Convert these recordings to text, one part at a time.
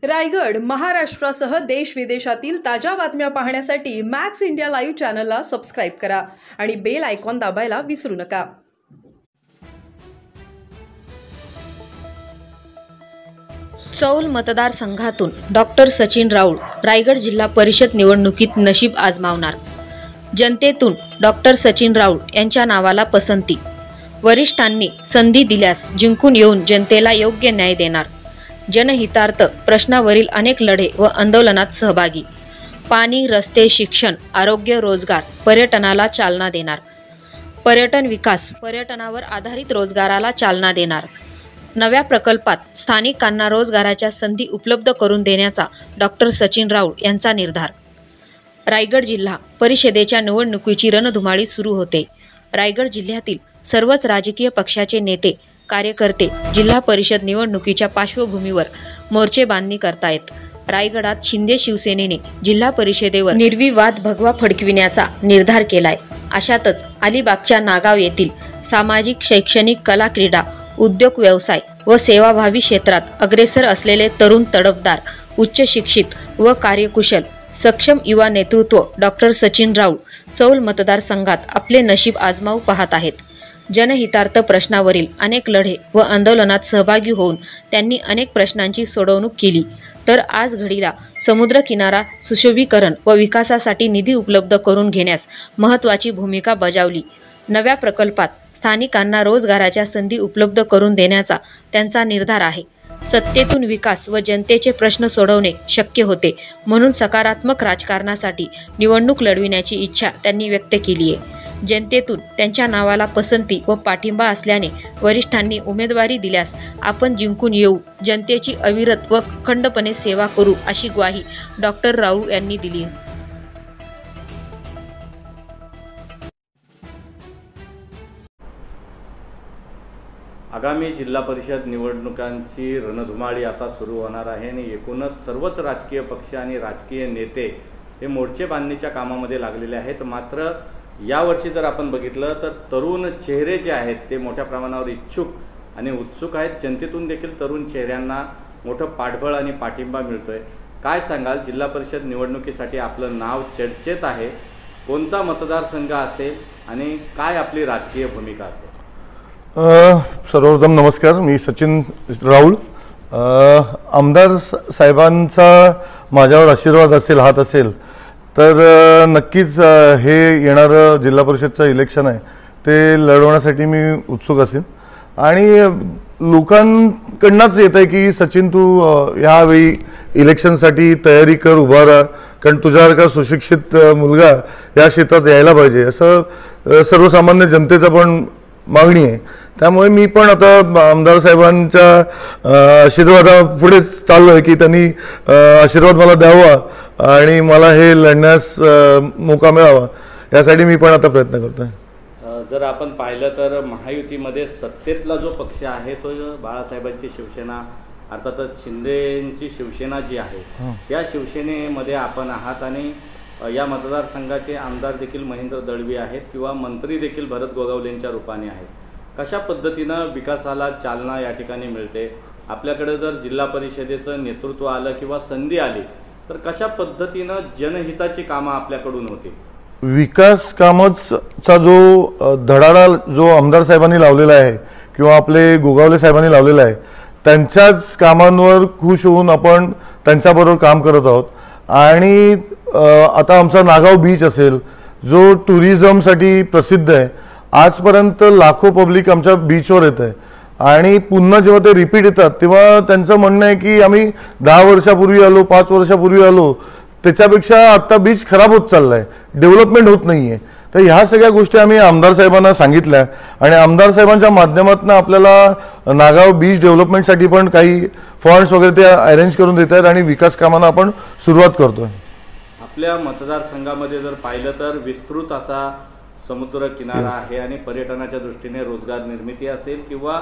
रायगड महाराष्ट्रासह देश विदेशातील ताज्या बातम्या पाहण्यासाठी मॅक्स इंडिया लाईव्ह चॅनलला सबस्क्राइब करा आणि बेल आयकॉन दाबायला विसरू नका। चौल मतदारसंघातून डॉक्टर सचिन राऊळ रायगड जिल्हा परिषद निवडणुकीत नशीब आजमावणार। जनतेतून डॉक्टर सचिन राऊळ यांच्या नावाला पसंती। वरिष्ठांनी संधी दिल्यास जिंकून येऊन जनतेला योग्य न्याय देणार। जनहितार्थ प्रश्नावरील अनेक लढे व आंदोलनात सहभागी। पाणी, रस्ते, शिक्षण, आरोग्य, रोजगार, पर्यटनाला चालना देणार। पर्यटन विकास, पर्यटनावर आधारित रोजगाराला चालना देणार। नव्या प्रकल्पात स्थानिकांना रोजगाराच्या संधी उपलब्ध करून देण्याचा डॉक्टर सचिन राऊळ यांचा निर्धार। रायगड जिल्हा परिषदेच्या निवडणुकीची रणधुमाळी सुरू होते। रायगड जिल्ह्यातील सर्वच राजकीय पक्षाचे नेते कार्यकर्ते जिल्हा परिषद निवडणुकीच्या पार्श्वभूमीवर मोर्चे बांधणी करतायत। रायगडात शिंदे शिवसेनेने जिल्हा परिषदेवर निर्विवाद भगवा फडकविण्याचा निर्धार केलाय। अशातच अलिबागच्या नागाव येथील सामाजिक, शैक्षणिक, कला, क्रीडा, उद्योग, व्यवसाय व सेवाभावी क्षेत्रात अग्रेसर असलेले तरुण तडफदार, उच्च शिक्षित व कार्यकुशल सक्षम युवा नेतृत्व डॉक्टर सचिन राऊळ चौल मतदारसंघात आपले नशीब आजमावू पाहत आहेत। जनहितार्थ प्रश्नावरील अनेक लढे व आंदोलनात सहभागी होऊन त्यांनी अनेक प्रश्नांची सोडवणूक केली, तर आज घडीला समुद्र किनारा सुशोभीकरण व विकासासाठी निधी उपलब्ध करून घेण्यास महत्त्वाची भूमिका बजावली। नव्या प्रकल्पात स्थानिकांना रोजगाराच्या संधी उपलब्ध करून देण्याचा त्यांचा निर्धार आहे। सत्तेतून विकास व जनतेचे प्रश्न सोडवणे शक्य होते, म्हणून सकारात्मक राजकारणासाठी निवडणूक लढविण्याची इच्छा त्यांनी व्यक्त केली आहे। जनतेतून त्यांच्या नावाला पसंती व पाठिंबा असल्याने वरिष्ठांनी उमेदवारी दिल्यास आपण जिंकून येऊ, जनतेची अविरत व अखंडपणे सेवा करू, अशी ग्वाही डॉक्टर राऊळ यांनी दिली। आगामी जिल्हा परिषद निवडणुकांची रणधुमाळी आता सुरू होणार आहे आणि एकूणच सर्वच राजकीय पक्ष आणि राजकीय नेते हे मोर्चे बांधणीच्या कामामध्ये लागलेले आहेत। मात्र यावर्षी जर आपण बघितलं तर तरुण चेहरे जे आहेत ते मोठ्या प्रमाणावर इच्छुक आणि उत्सुक आहेत। जनतेतून देखील तरुण चेहऱ्यांना मोठं पाठबळ आणि पाठिंबा मिळतोय। काय सांगाल, जिल्हा परिषद निवडणुकीसाठी आपलं नाव चर्चेत आहे, कोणता मतदारसंघ असेल आणि काय आपली राजकीय भूमिका असेल? सर्वप्रथम नमस्कार, मी सचिन राऊळ। आमदार साहेबांचा माझ्यावर आशीर्वाद असेल, हात असेल तर नक्कीच हे येणारं जिल्हा परिषदचं इलेक्शन आहे ते लढवण्यासाठी मी उत्सुक असेल। आणि लोकांकडनंच येत आहे की सचिन तू यावेळी इलेक्शनसाठी तयारी कर, उभा राहा, कारण तुझ्यासारखा सुशिक्षित मुलगा या क्षेत्रात यायला पाहिजे, असं सर्वसामान्य जनतेचं पण मागणी आहे। त्यामुळे मी पण आता आमदार साहेबांच्या आशीर्वादापुढे चाललो आहे की त्यांनी आशीर्वाद मला द्यावा आणि मला हे लढण्यास मौका मिळावा, यासाठी मी पण आता प्रयत्न करतोय। जर आपण पाहिलं तर महायुतीमध्ये सत्तेतला जो पक्ष आहे तो बाळासाहेबांची शिवसेना, अर्थातच शिंदेची शिवसेना जी आहे त्या शिवसेनेमध्ये आपण आहात आणि या मतदारसंघाचे आमदार देखील महेंद्र दळवी आहेत किंवा मंत्री देखील भरत गोगावलेंच्या रूपाने आहेत। कशा पद्धतीनं विकासाला चालना या ठिकाणी मिळते? आपल्याकडे जर जिल्हा परिषदेचं नेतृत्व आलं किंवा संधी आली तर कशा पद्धतीनं जनहिताची कामं आपल्याकडून होती? विकास कामाचा जो धडाडा जो आमदार साहेबांनी लावलेला आहे किंवा आपले गोगावले साहेबांनी लावलेला आहे, त्यांच्याच कामांवर खुश होऊन आपण त्यांच्याबरोबर काम करत आहोत। आणि आता आमचा नागाव बीच असेल जो टुरिझमसाठी प्रसिद्ध आहे, आजपर्यंत लाखो पब्लिक आमच्या बीचवर येत आहे आणि पुन्हा जेव्हा ते रिपीट येतात तेव्हा त्यांचं म्हणणं आहे की आम्ही 10 वर्षापूर्वी आलो, 5 वर्षापूर्वी आलो, त्याच्यापेक्षा आता बीच खराब होत चाललाय, डेव्हलपमेंट होत नाहीये। तर ह्या सगळ्या गोष्टी आम्ही आमदार साहेबांना सांगितल्या आणि आमदार साहेबांच्या माध्यमातून आपल्याला नागाव बीच डेव्हलपमेंटसाठी पण काही फंड्स वगैरे ते अरेंज करून देत आहेत आणि विकास कामांना आपण सुरुवात करतोय। आपल्या मतदारसंघामध्ये जर पाहिलं तर विस्तृत असा समुद्र किनारा आहे आणि पर्यटनाच्या दृष्टीने रोजगार निर्मिती असेल किंवा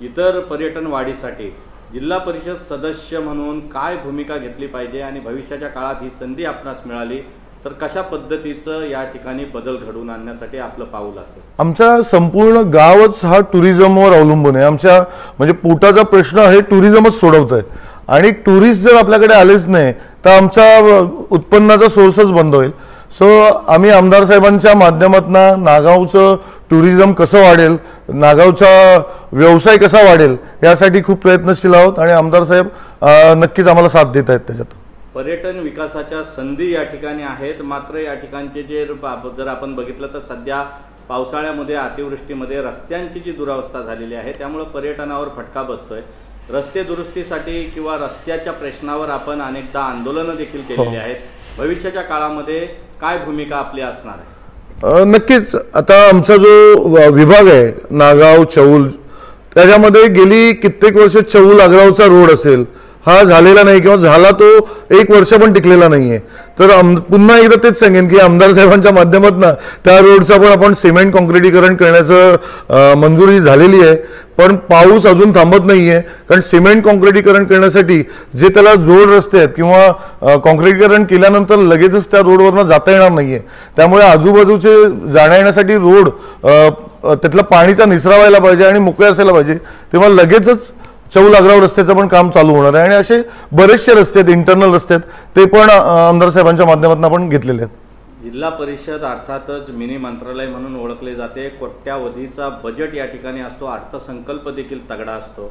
इतर पर्यटन वाढीसाठी जिल्हा परिषद सदस्य म्हणून काय भूमिका घेतली पाहिजे आणि भविष्याच्या काळात ही संधी आपणास मिळाली तर कशा पद्धतीचं या ठिकाणी बदल घडवून आणण्यासाठी आपलं पाऊल असेल? आमचा संपूर्ण गावच हा टुरिझमवर अवलंबून आहे। आमच्या म्हणजे पोटाचा प्रश्न हे टुरिझमच सोडवत आहे आणि टुरिस्ट जर आपल्याकडे आलेच नाही तर आमचा उत्पन्नाचा सोर्सच बंद होईल. सो आम्ही आमदार साहेबांच्या माध्यमातून नागावचं टुरिझम कसं वाढेल, नागावचा व्यवसाय कसा वाढेल यासाठी खूप प्रयत्नशील आहोत आणि आमदार साहेब नक्कीच आम्हाला साथ देत आहेत. त्याच्यात पर्यटन विकासाच्या संधी या ठिकाणी आहेत, मात्र या ठिकाणचे जर आपण बघितलं तर सध्या पावसाळ्यामध्ये अतिवृष्टीमध्ये रस्त्यांची जी दुरावस्था झालेली आहे त्यामुळे पर्यटनावर फटका बसतोय. रस्ते दुरुस्तीसाठी किंवा रस्त्याच्या प्रश्नावर आपण अनेकदा आंदोलनं देखील केलेली आहेत. भविष्याच्या काळामध्ये काय भूमिका आपली असणार आहे? नक्कीच. आता आमचा जो विभाग आहे नागाव चौल, त्याच्यामध्ये गेली कित्येक वर्ष चौल आग्रावचा रोड असेल हा झालेला नाही किंवा झाला तो 1 वर्ष पण टिकलेला नाहीये. तर पुन्हा एकदा तेच सांगेन की आमदार साहेबांच्या माध्यमातून त्या रोडचं पण आपण सिमेंट कॉन्क्रिटीकरण करण्याचं मंजुरी झालेली आहे. पण पाऊस अजून थांबत नाहीये, कारण सिमेंट कॉन्क्रिटीकरण करण्यासाठी जे त्याला जोड रस्ते आहेत किंवा कॉन्क्रिटीकरण केल्यानंतर लगेचच त्या रोडवरनं जाता येणार नाहीये. त्यामुळे आजूबाजूचे जाण्या येण्यासाठी रोड त्यातला पाणीचा निचरा व्हायला पाहिजे आणि मोकळे असायला पाहिजे, तेव्हा लगेचच चौल आग्राव रस्त्याचं पण काम चालू होणार आहे. आणि असे बरेचसे रस्ते आहेत, इंटरनल रस्ते आहेत, ते पण आमदार साहेबांच्या माध्यमातून आपण घेतलेले आहेत. जिल्हा परिषद अर्थातच मिनी मंत्रालय म्हणून ओळखले जाते. कोट्यावधीचा बजेट या ठिकाणी असतो, अर्थसंकल्प देखील तगडा असतो.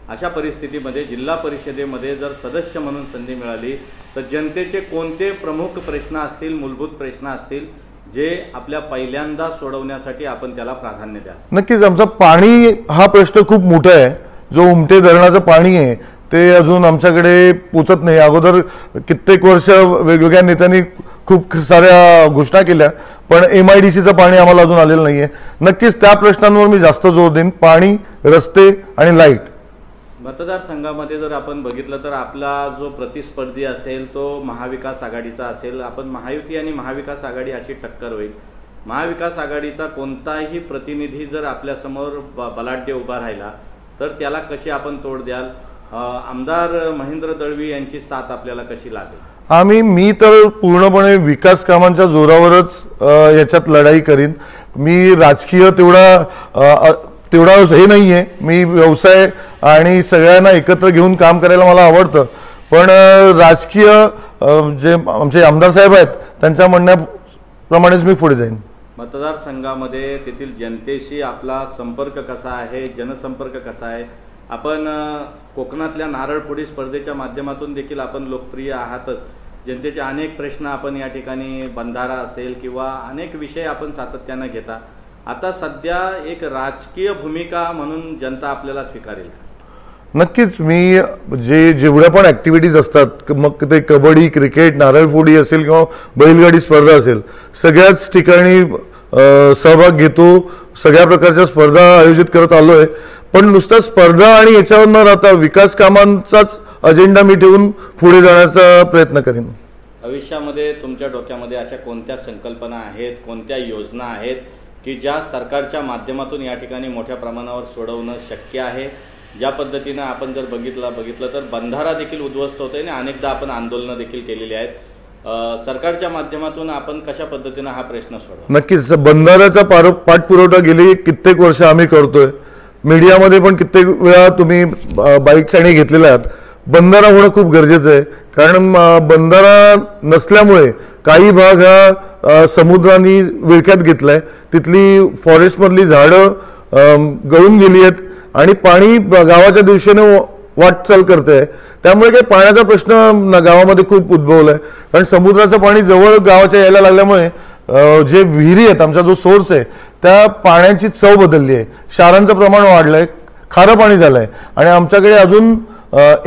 अशा परिस्थितीमध्ये जिल्हा परिषदेमध्ये जर सदस्य म्हणून संधी मिळाली तर जनतेचे कोणते प्रमुख प्रश्न असतील, मूलभूत प्रश्न असतील जे आपल्या पहिल्यांदा सोडवण्यासाठी आपण त्याला प्राधान्य द्या? नक्कीच आमचा पाणी हा प्रश्न खूप मोठा आहे. जो उमटे धरणाचं पाणी आहे ते अजून आमच्याकडे पोचत नाही. अगोदर कित्येक वर्ष वेगवेगळ्या नेत्यांनी खूप साऱ्या घोषणा केल्या, पण MIDCचं पाणी आम्हाला अजून आलेलं नाहीये. नक्कीच त्या प्रश्नांवर मी जास्त जोर देईन, पाणी, रस्ते आणि लाईट. मतदारसंघामध्ये जर आपण बघितलं तर आपला जो प्रतिस्पर्धी असेल तो महाविकास आघाडीचा असेल. आपण महायुती आणि महाविकास आघाडी अशी टक्कर होईल. महाविकास आघाडीचा कोणताही प्रतिनिधी जर आपल्यासमोर बलाढ्य उभा राहिला तर त्याला कशी आपण तोड द्याल? आमदार महेंद्र दळवी यांची साथ आपल्याला कशी लागेल? मी तर पूर्णपणे विकास कामांच्या जोरावरच याच्यात लढाई करीन. मी राजकीय तेवढा हे नाहीये. मी व्यवसाय आणि सगळ्यांना एकत्र घेऊन काम करायला मला आवडतं. पण राजकीय जे आमचे आमदार साहेब आहेत त्यांच्या म्हणण्याप्रमाणेच मी पुढे जाईन. मतदारसंघामध्ये तेथील जनतेशी आपला संपर्क कसा आहे, जनसंपर्क कसा आहे? आपण कोकणातल्या नारळफोडी स्पर्धेच्या माध्यमातून देखील आपण लोकप्रिय आहातच. जनतेचे अनेक प्रश्न आपण या ठिकाणी बंधारा असेल किंवा अनेक विषय आपण सातत्यानं घेता. आता सध्या एक राजकीय भूमिका म्हणून जनता आपल्याला स्वीकारेल का? नक्कीच. मी जेवढ्या पण ऍक्टिव्हिटीज असतात, मग ते कबड्डी, क्रिकेट, नारळफोडी असेल किंवा बैलगाडी स्पर्धा असेल, सगळ्याच ठिकाणी सहभाग घेतो. सगळ्या प्रकारच्या स्पर्धा आयोजित करत आलोय. पण नुसतं स्पर्धा आणि याच्यावर न राहता विकास कामांचाच अजेंडा मी ठेवून पुढे जाण्याचा प्रयत्न करेन. भविष्यामध्ये तुमच्या डोक्यामध्ये अशा कोणत्या संकल्पना आहेत, कोणत्या योजना आहेत की ज्या सरकारच्या माध्यमातून या ठिकाणी मोठ्या प्रमाणावर सोडवणं शक्य आहे? ज्या पद्धतीनं आपण जर बघितलं तर बंधारा देखील उद्ध्वस्त होतोय आणि अनेकदा आपण आंदोलनं देखील केलेली आहेत. सरकारच्या माध्यमातून आपण कशा पद्धतीनं हा प्रश्न सोडवा? नक्कीच. बंधाऱ्याचा पाठपुरवठा गेली कित्येक वर्ष आम्ही करतोय. मीडियामध्ये पण कित्येक वेळा तुम्ही बाईट्स आणि घेतलेल्या आहेत. बंधारा होणं खूप गरजेचं आहे, कारण बंधारा नसल्यामुळे काही भाग हा समुद्राने विळख्यात घेतलाय. तिथली फॉरेस्टमधली झाडं गळून गेली आहेत आणि पाणी गावाच्या दिशेने वाटचाल करते. त्यामुळे काही पाण्याचा प्रश्न गावामध्ये खूप उद्भवलाय, कारण समुद्राचं पाणी जवळ गावाच्या यायला लागल्यामुळे जे विहिरी आहेत, आमचा जो सोर्स आहे, त्या पाण्याची चव बदलली आहे. क्षारांचं प्रमाण वाढलंय, खारं पाणी झालंय आणि आमच्याकडे अजून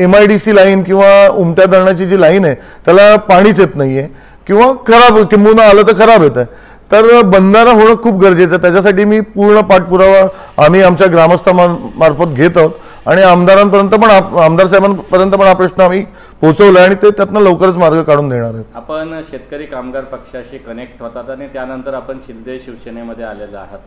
MIDC लाईन किंवा उमट्या धरणाची जी लाईन आहे त्याला पाणीच येत नाहीये किंवा खराब किंबहुना आलं तर खराब येत आहे. तर बंधारा होणं खूप गरजेचं आहे. त्याच्यासाठी मी पूर्ण पाठपुरावा आम्ही आमच्या ग्रामस्थांमार्फत घेत आहोत आणि आमदारांपर्यंत पण, आमदार साहेबांपर्यंत पण हा प्रश्न आम्ही पोहोचवला आणि ते त्यातनं लवकरच मार्ग काढून देणार आहेत. आपण शेतकरी कामगार पक्षाशी कनेक्ट होतात आणि त्यानंतर आपण शिंदे शिवसेनेमध्ये आलेले आहात.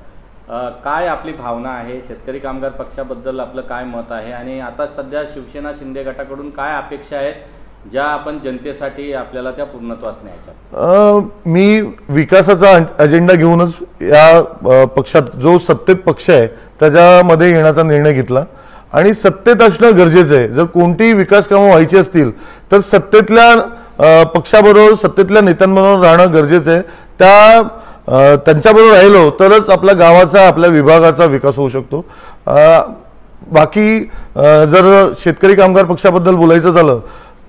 काय आपली भावना आहे? शेतकरी कामगार पक्षाबद्दल आपलं काय मत आहे आणि आता सध्या शिवसेना शिंदे गटाकडून काय अपेक्षा आहेत ज्या आपण जनतेसाठी आपल्याला त्या पूर्णत्वास न्यायच्या? मी विकासाचा अजेंडा घेऊनच या पक्षात, जो सत्तेत पक्ष आहे त्याच्यामध्ये येण्याचा निर्णय घेतला आणि सत्तेत असणं गरजेचं आहे. जर कोणतीही विकास कामं व्हायची असतील तर सत्तेतल्या पक्षाबरोबर सत्तेतल्या नेत्यांबरोबर राहणं गरजेचं आहे. त्यांच्याबरोबर राहिलो तरच आपल्या गावाचा आपल्या विभागाचा विकास होऊ शकतो. बाकी जर शेतकरी कामगार पक्षाबद्दल बोलायचं झालं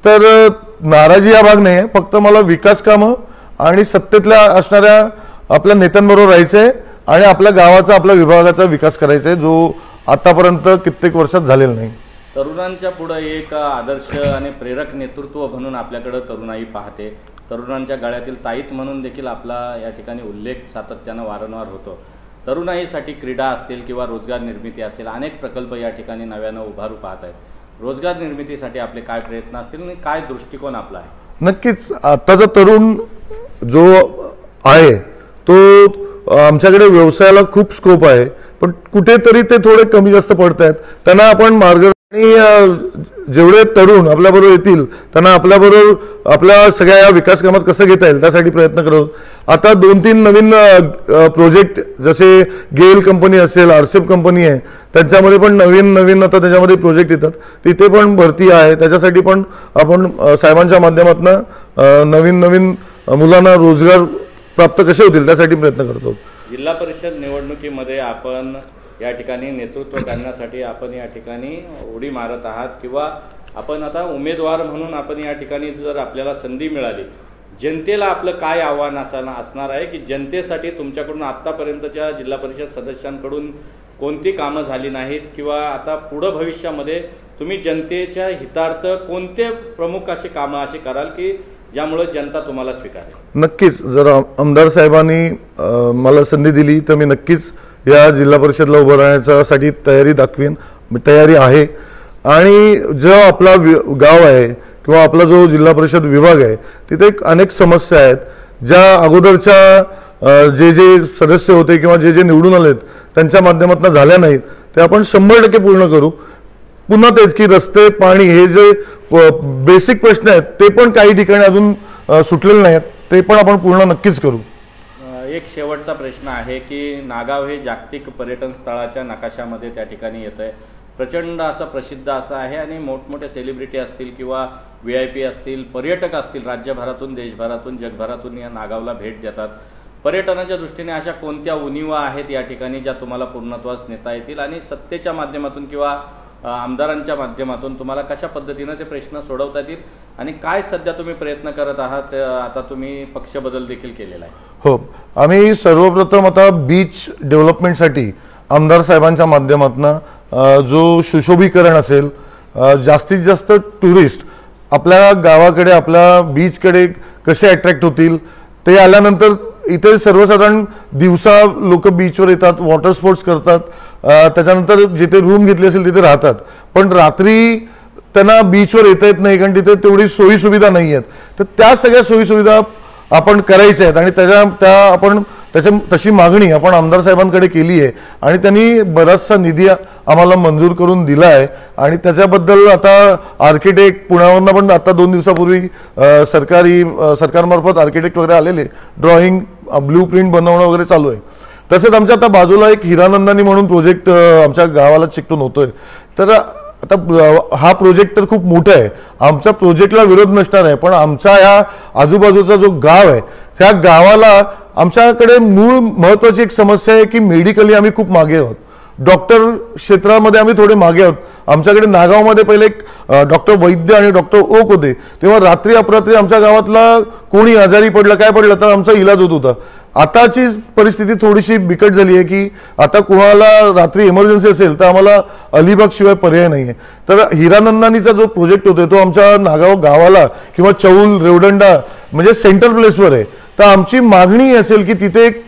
तर नाराजी हा भाग नाही आहे. फक्त मला विकास कामं आणि सत्तेतल्या असणाऱ्या आपल्या नेत्यांबरोबर राहायचंय आणि आपल्या गावाचा आपल्या विभागाचा विकास करायचा आहे, जो आतापर्यंत कित्येक वर्षात झालेला नाही. तरुणांच्या पुढे एक आदर्श आणि प्रेरक नेतृत्व म्हणून आपल्याकडे तरुणाई पाहते. तरुणांच्या गळ्यातील ताईत म्हणून देखील आपला या ठिकाणी उल्लेख सातत्यानं वारंवार होतो. तरुणाईसाठी क्रीडा असतील किंवा रोजगार निर्मिती असेल, अनेक प्रकल्प या ठिकाणी नव्यानं उभारू पाहत आहेत. रोजगार निर्मितीसाठी आपले काय प्रयत्न असतील आणि काय दृष्टिकोन आपला आहे? नक्कीच आताचा तरुण जो आहे तो आमच्याकडे व्यवसायाला खूप स्कोप आहे, पण कुठेतरी ते थोडे कमी जास्त पडत आहेत. त्यांना आपण मार्ग जेवढे तरुण आपल्याबरोबर येतील त्यांना आपल्याबरोबर आपल्या सगळ्या या विकास कामात कसं घेता येईल त्यासाठी प्रयत्न करतो. आता 2-3 नवीन प्रोजेक्ट जसे गेल कंपनी असेल, आरसेप कंपनी आहे, त्यांच्यामध्ये पण नवीन आता त्याच्यामध्ये प्रोजेक्ट येतात. तिथे पण भरती आहे. त्याच्यासाठी पण आपण साहेबांच्या माध्यमातून नवीन मुलांना रोजगार प्राप्त कसे होतील त्यासाठी प्रयत्न करतो. जिल्हा परिषद निवडणुकीमध्ये आपण या ठिकाणी नेतृत्व करण्यासाठी आपण या ठिकाणी उडी मारत आहात किंवा आपण आता उमेदवार म्हणून आपण या ठिकाणी जर आपल्याला संधी मिळाली, जनतेला आपलं काय आव्हान असणार आहे की जनतेसाठी तुमच्याकडून आतापर्यंतच्या जिल्हा परिषद सदस्यांकडून कोणती कामं झाली नाहीत किंवा आता पुढे भविष्यामध्ये तुम्ही जनतेच्या हितार्थ कोणते प्रमुख अशी कामं अशी कराल की ज्यामुळे जनता तुम्हाला स्वीकारेल? नक्कीच जर आमदार साहेबांनी मला संधी दिली तर मी नक्कीच या जिल्हा परिषदला उभं राहण्यासाठी तयारी दाखवीन. तयारी आहे. आणि जो आपला गाव आहे किंवा आपला जो जिल्हा परिषद विभाग आहे तिथे अनेक समस्या आहेत ज्या अगोदरच्या जे सदस्य होते किंवा जे निवडून आलेत त्यांच्या माध्यमातून झाल्या नाहीत, ते आपण 100% पूर्ण करू. पुन्हा तेच की रस्ते, पाणी हे जे बेसिक प्रश्न आहेत ते पण काही ठिकाणी अजून सुटलेले नाहीत, ते पण आपण पूर्ण नक्कीच करू. एक शेवटचा प्रश्न आहे की नागाव हे जागतिक पर्यटन स्थळाच्या नकाशामध्ये त्या ठिकाणी येतंय. प्रचंड असं प्रसिद्ध असं आहे आणि मोठमोठे सेलिब्रिटी असतील किंवा VIP असतील, पर्यटक असतील, राज्यभरातून, देशभरातून, जगभरातून या नागावला भेट देतात. पर्यटनाच्या दृष्टीने अशा कोणत्या उणिवा आहेत या ठिकाणी ज्या तुम्हाला पूर्णत्वास नेता येतील आणि सत्तेच्या माध्यमातून किंवा आमदारांच्या माध्यमातून तुम्हाला कशा पद्धतीने ते प्रश्न सोडवता येतील आणि काय सध्या तुम्ही प्रयत्न करत आहात? आता तुम्ही पक्ष बदल देखील केलेला आहे. हो, आम्ही सर्वप्रथम आता बीच डेव्हलपमेंटसाठी आमदार साहेबांच्या माध्यमातून जो सुशोभीकरण असेल, जास्तीत जास्त टुरिस्ट आपल्या गावाकडे आपल्या बीचकडे कसे अट्रॅक्ट होतील, ते आल्यानंतर इथे सर्वसाधारण दिवसा लोक बीचवर येतात, वॉटर स्पोर्ट्स करतात, त्याच्यानंतर जिथे रूम घेतली असेल तिथे राहतात, पण रात्री त्यांना बीचवर येता येत नाही कारण तिथे तेवढी सोयी सुविधा नाही आहेत. तर त्या सगळ्या सोयी सुविधा आपण करायच्या आहेत आणि तशी मागणी आपण आमदार साहेबांकडे केली आहे आणि त्यांनी बराचसा निधी आम्हाला मंजूर करून दिला आहे. आणि त्याच्याबद्दल आता आर्किटेक्ट पुण्यावरनं पण आता 2 दिवसापूर्वी सरकारमार्फत आर्किटेक्ट वगैरे आलेले, ड्रॉइंग ब्ल्यू प्रिंट बनवणं वगैरे चालू आहे. तसेच आमच्या आता बाजूला एक हिरानंदानी म्हणून प्रोजेक्ट आमच्या गावाला चिकटून होतोय. तर आता हा प्रोजेक्ट तर खूप मोठा आहे, आमच्या प्रोजेक्टला विरोध नसणार आहे, पण आमच्या या आजूबाजूचा जो गाव आहे त्या गावाला आमच्याकडे मूळ महत्वाची एक समस्या आहे की मेडिकली आम्ही खूप मागे आहोत. डॉक्टर क्षेत्रामध्ये आम्ही थोडे मागे आहोत. आमच्याकडे नागावमध्ये पहिले एक डॉक्टर वैद्य आणि डॉक्टर ओक होते, तेव्हा रात्री अपरात्री आमच्या गावातला कोणी आजारी पडलं काय पडलं तर आमचा इलाज होत होता. आताची परिस्थिती थोडीशी बिकट झाली आहे की आता कोणाला रात्री इमर्जन्सी असेल तर आम्हाला अलिबाग शिवाय पर्याय नाही आहे. तर हिरानंदानीचा जो प्रोजेक्ट होता तो आमच्या नागाव गावाला किंवा चौल रेवदंडा म्हणजे सेंट्रल प्लेसवर आहे. तर आमची मागणी असेल की तिथे एक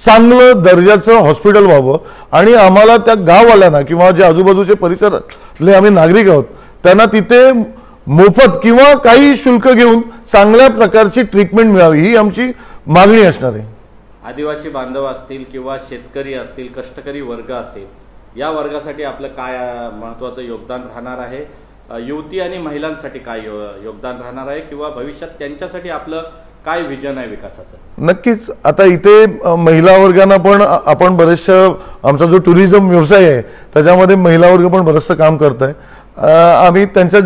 चांगलं दर्जाचं हॉस्पिटल व्हावं आणि आम्हाला त्या गाववाल्यांना किंवा जे आजूबाजूचे परिसरातले आम्ही नागरिक आहोत त्यांना तिथे मोफत किंवा काही शुल्क घेऊन चांगल्या प्रकारची ट्रीटमेंट मिळावी ही आमची मागणी असणार आहे. आदिवासी बांधव असतील किंवा शेतकरी असतील, कष्टकरी वर्ग असेल, या वर्गासाठी आपलं काय महत्त्वाचं योगदान राहणार आहे? युवती आणि महिलांसाठी काय योगदान राहणार आहे किंवा भविष्यात त्यांच्यासाठी आपलं काय विजन आहे विकासाचं? नक्कीच आता इथे महिला वर्गांना पण आपण बरेचशा आमचा जो टुरिझम व्यवसाय आहे त्याच्यामध्ये महिला वर्ग पण बरंचसं काम करत आहे. आम्ही त्यांच्या